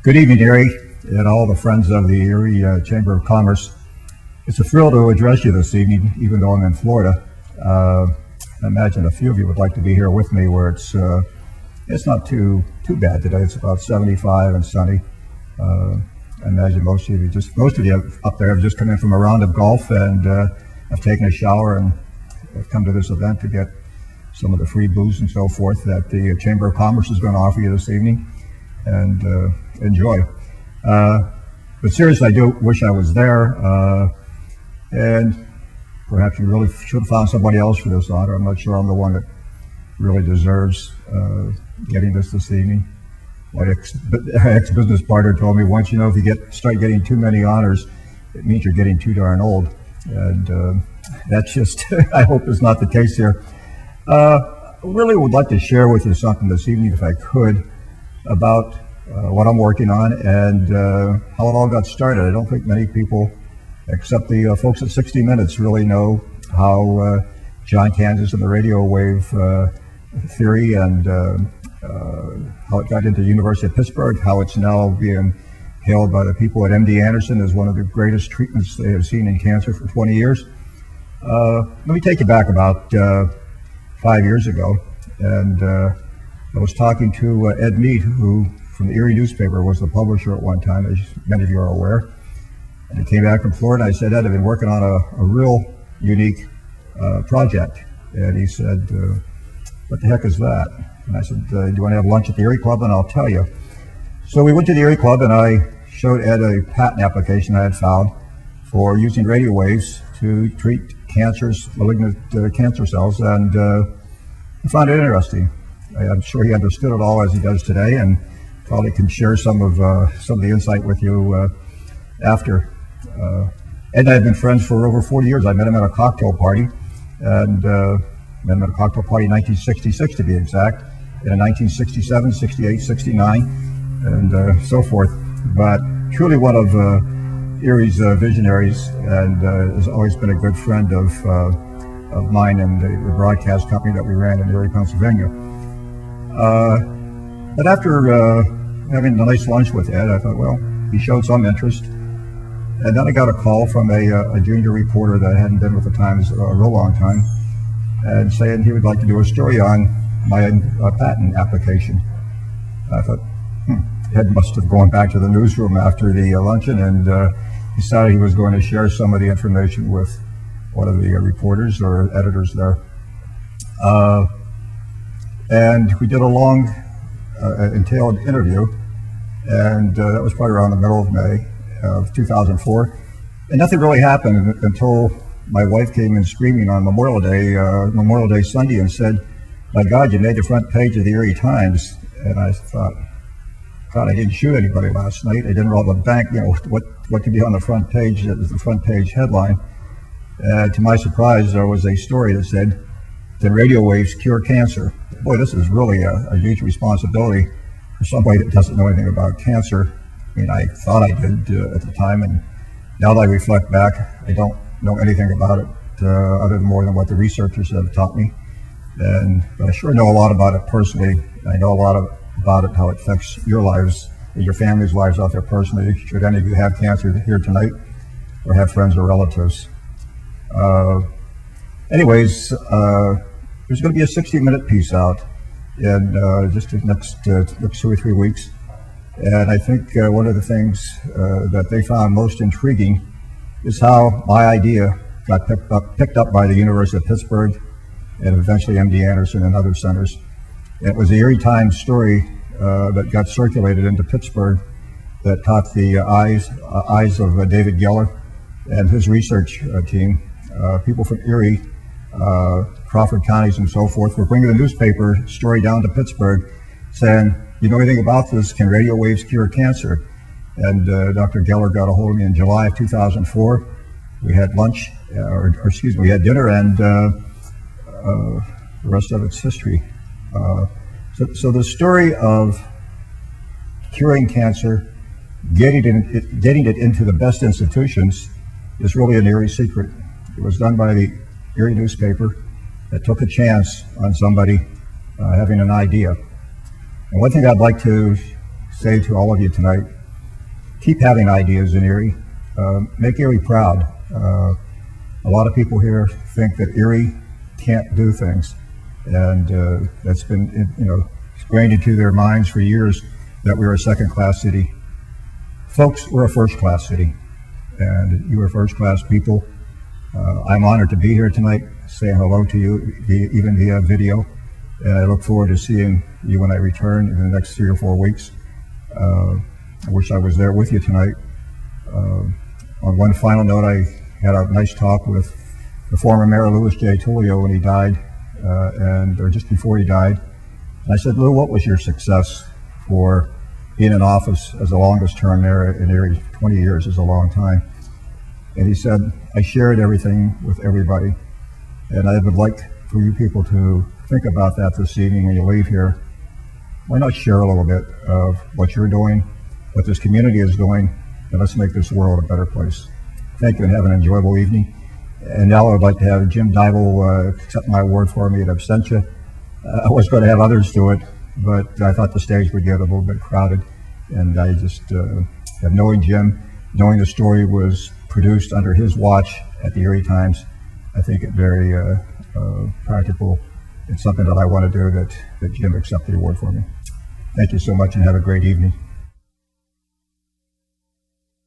Good evening, Erie, and all the friends of the Erie Chamber of Commerce. It's a thrill to address you this evening, even though I'm in Florida. I imagine a few of you would like to be here with me, where it's not too bad today. It's about 75 and sunny. I imagine most of you up there have just come in from a round of golf and have taken a shower and have come to this event to get some of the free booze and so forth that the Chamber of Commerce is going to offer you this evening, and enjoy. But seriously, I do wish I was there, and perhaps you really should have found somebody else for this honor. I'm not sure I'm the one that really deserves getting this evening. My ex-business partner told me once, if you start getting too many honors, it means you're getting too darn old. And that's just, I hope is not the case here. I really would like to share with you something this evening, if I could, about what I'm working on and how it all got started. I don't think many people, except the folks at 60 Minutes, really know how John Kanzius and the radio wave theory and how it got into the University of Pittsburgh, how it's now being hailed by the people at MD Anderson as one of the greatest treatments they have seen in cancer for 20 years. Let me take you back about 5 years ago, and I was talking to Ed Mead, who from the Erie newspaper was the publisher at one time, as many of you are aware. And he came back from Florida, and I said, Ed, I've been working on a real unique project. And he said, what the heck is that? And I said, do you want to have lunch at the Erie Club? And I'll tell you. So we went to the Erie Club, and I showed Ed a patent application I had found for using radio waves to treat malignant cancer cells, and I found it interesting. I'm sure he understood it all as he does today, and probably can share some of the insight with you after. Ed and I have been friends for over 40 years. I met him at a cocktail party, and met him at a cocktail party in 1966 to be exact, and in 1967, 68, 69, and so forth. But truly one of Erie's visionaries, and has always been a good friend of mine and the broadcast company that we ran in Erie, Pennsylvania. But after having a nice lunch with Ed, I thought, well, he showed some interest. And then I got a call from a junior reporter that hadn't been with the Times a real long time, and saying he would like to do a story on my patent application. I thought, Ed must have gone back to the newsroom after the luncheon and decided he was going to share some of the information with one of the reporters or editors there. And we did a long, entailed interview, and that was probably around the middle of May of 2004. And nothing really happened until my wife came in screaming on Memorial Day Sunday, and said, "My God, you made the front page of the Erie Times." And I thought, God, I didn't shoot anybody last night. I didn't rob a bank. What could be on the front page? That was the front page headline. To my surprise, there was a story that said, "Can radio waves cure cancer?" Boy, this is really a huge responsibility for somebody that doesn't know anything about cancer. I mean, I thought I did at the time, and now that I reflect back, I don't know anything about it other than more than what the researchers have taught me. But I sure know a lot about it personally. I know a lot about it, how it affects your lives, your family's lives out there personally, should any of you have cancer here tonight or have friends or relatives. Anyways, there's going to be a 60-minute piece out in just the next 2 or 3 weeks. And I think one of the things that they found most intriguing is how my idea got picked up by the University of Pittsburgh and eventually MD Anderson and other centers. It was the Erie Times story that got circulated into Pittsburgh that caught the eyes of David Geller and his research team. People from Erie, Crawford counties and so forth were bringing the newspaper story down to Pittsburgh saying, "You know anything about this? Can radio waves cure cancer?" And Dr. Geller got a hold of me in July of 2004. We had lunch, we had dinner, and the rest of it's history. So the story of curing cancer, getting it into the best institutions, is really an Erie secret. It was done by the Erie newspaper that took a chance on somebody having an idea. And one thing I'd like to say to all of you tonight, keep having ideas in Erie. Make Erie proud. A lot of people here think that Erie can't do things, and that's been, ingrained into their minds for years that we're a second-class city. Folks, we're a first-class city, and you are first-class people. I'm honored to be here tonight, saying hello to you, even via video, and I look forward to seeing you when I return in the next 3 or 4 weeks. I wish I was there with you tonight. On one final note, I had a nice talk with the former Mayor Louis J. Tullio when he died, or just before he died. And I said, Lou, what was your success for being in office as the longest term mayor in Erie? 20 years is a long time. And he said, I shared everything with everybody. And I would like for you people to think about that this evening when you leave here. Why not share a little bit of what you're doing, what this community is doing, and let's make this world a better place. Thank you, and have an enjoyable evening. And now I would like to have Jim Dybel accept my award for me at absentia. I was going to have others do it, but I thought the stage would get a little bit crowded. And I just have knowing Jim, knowing the story was produced under his watch at the Erie Times, I think it very practical. It's something that I want to do, that Jim accept the award for me. Thank you so much, and have a great evening.